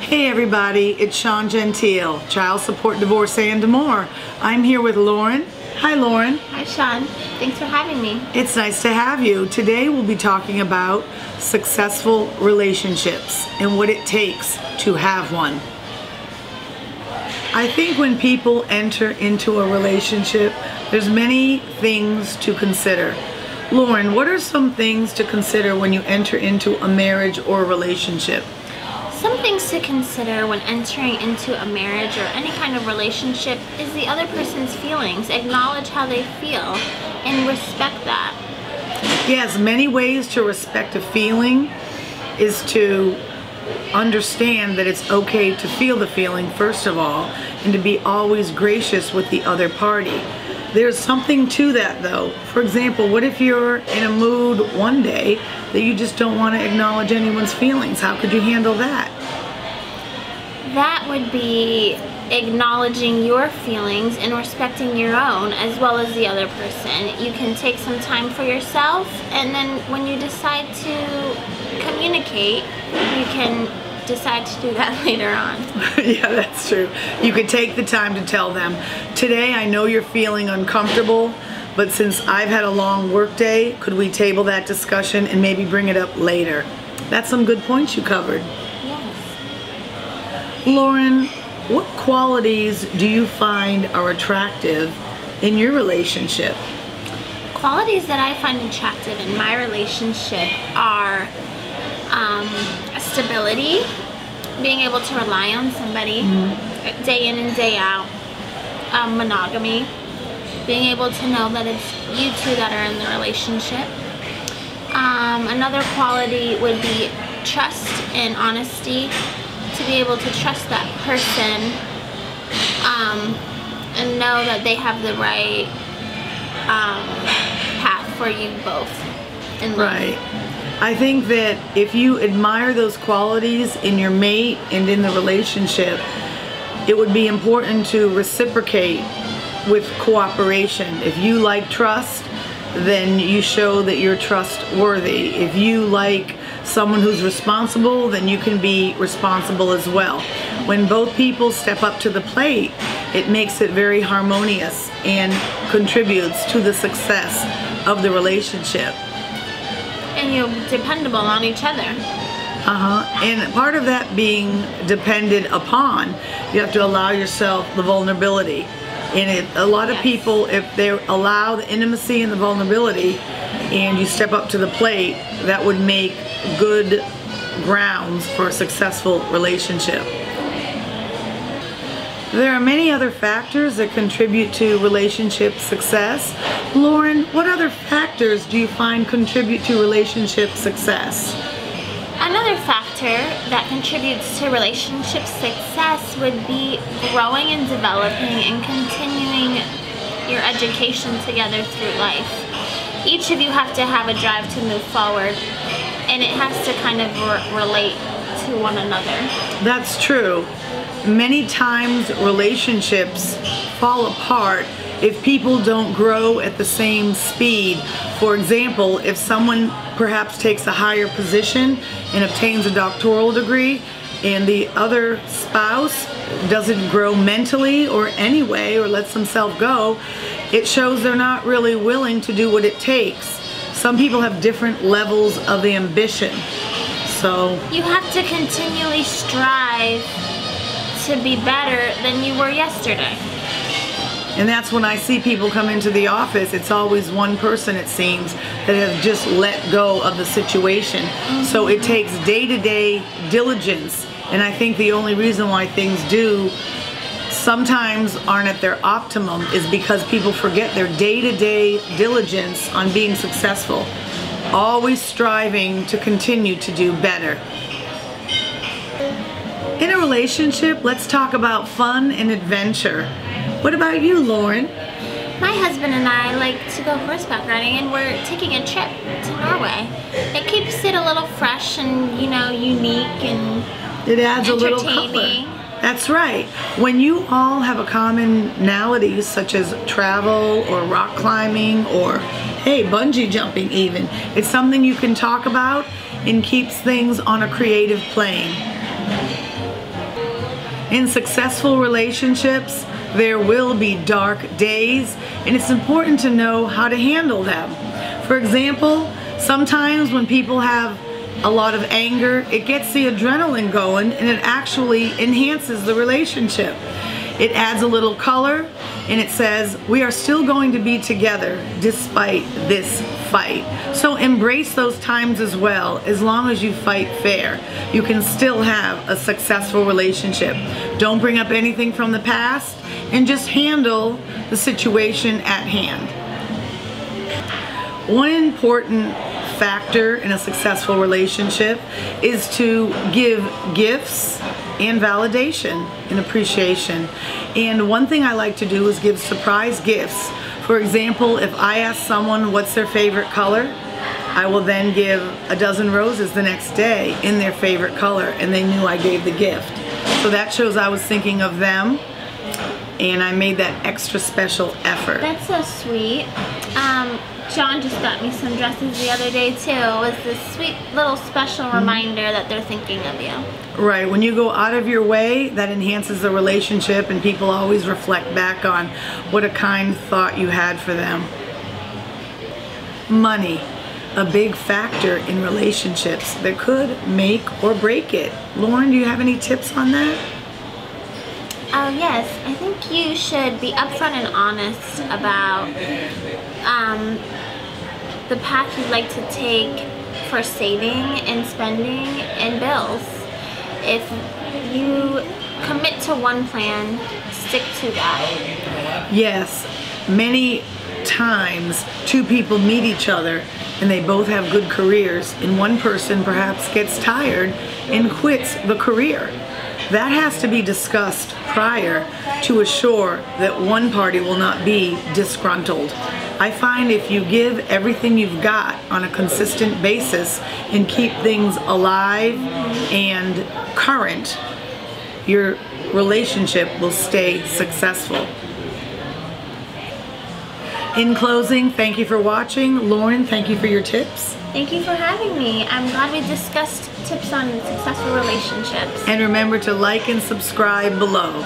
Hey everybody, it's Sean Gentile, child support, divorce, and more. I'm here with Loren. Hi Loren. Hi Sean, thanks for having me. It's nice to have you. Today we'll be talking about successful relationships and what it takes to have one. I think when people enter into a relationship, there's many things to consider. Loren, what are some things to consider when you enter into a marriage or a relationship? Some things to consider when entering into a marriage or any kind of relationship is the other person's feelings. Acknowledge how they feel and respect that. Yes, many ways to respect a feeling is to understand that it's okay to feel the feeling first of all, and to be always gracious with the other party. There's something to that though. For example, what if you're in a mood one day that you just don't want to acknowledge anyone's feelings? How could you handle that? That would be acknowledging your feelings and respecting your own as well as the other person. You can take some time for yourself, and then when you decide to communicate, you can decide to do that later on. Yeah, that's true. You could take the time to tell them, today I know you're feeling uncomfortable, but since I've had a long work day, could we table that discussion and maybe bring it up later? That's some good points you covered. Yes. Loren, what qualities do you find are attractive in your relationship? Qualities that I find attractive in my relationship are stability, being able to rely on somebody day in and day out, monogamy, being able to know that it's you two that are in the relationship. Another quality would be trust and honesty, to be able to trust that person and know that they have the right path for you both in life. Right. I think that if you admire those qualities in your mate and in the relationship, it would be important to reciprocate with cooperation. If you like trust, then you show that you're trustworthy. If you like someone who's responsible, then you can be responsible as well. When both people step up to the plate, it makes it very harmonious and contributes to the success of the relationship. And you're dependable on each other. And part of that being depended upon, you have to allow yourself the vulnerability. And a lot of people, if they allow the intimacy and the vulnerability and you step up to the plate, that would make good grounds for a successful relationship. There are many other factors that contribute to relationship success. Loren, what other factors do you find contribute to relationship success? Another factor that contributes to relationship success would be growing and developing and continuing your education together through life. Each of you have to have a drive to move forward, and it has to kind of relate to one another. That's true. Many times relationships fall apart if people don't grow at the same speed. For example, if someone perhaps takes a higher position and obtains a doctoral degree and the other spouse doesn't grow mentally or any way or lets themselves go, it shows they're not really willing to do what it takes. Some people have different levels of ambition. So you have to continually strive to be better than you were yesterday. And that's when I see people come into the office, it's always one person, it seems, that has just let go of the situation. So it takes day-to-day diligence, and I think the only reason why things do sometimes aren't at their optimum is because people forget their day-to-day diligence on being successful, always striving to continue to do better. In a relationship, let's talk about fun and adventure. What about you, Loren? My husband and I like to go horseback riding, and we're taking a trip to Norway. It keeps it a little fresh and, you know, unique and it adds a little color. That's right. When you all have a commonality such as travel or rock climbing or, hey, bungee jumping even, it's something you can talk about and keeps things on a creative plane. In successful relationships, there will be dark days, and it's important to know how to handle them. For example, sometimes when people have a lot of anger, it gets the adrenaline going and it actually enhances the relationship. It adds a little color and it says, we are still going to be together despite this fight. So embrace those times as well. As long as you fight fair, you can still have a successful relationship. Don't bring up anything from the past and just handle the situation at hand. One important factor in a successful relationship is to give gifts and validation and appreciation. And one thing I like to do is give surprise gifts. For example, if I ask someone what's their favorite color, I will then give a dozen roses the next day in their favorite color, and they knew I gave the gift. So that shows I was thinking of them and I made that extra special effort. That's so sweet. John just got me some dresses the other day too. It was this sweet little special reminder that they're thinking of you. Right, when you go out of your way, that enhances the relationship, and people always reflect back on what a kind thought you had for them. Money, a big factor in relationships that could make or break it. Lauren, do you have any tips on that? Oh yes, I think you should be upfront and honest about the path you'd like to take for saving and spending and bills. If you commit to one plan, stick to that. Yes, many times two people meet each other and they both have good careers, and one person perhaps gets tired and quits the career. That has to be discussed prior to assure that one party will not be disgruntled. I find if you give everything you've got on a consistent basis and keep things alive and current, your relationship will stay successful. In closing, thank you for watching. Lauren, thank you for your tips. Thank you for having me. I'm glad we discussed tips on successful relationships. And remember to like and subscribe below.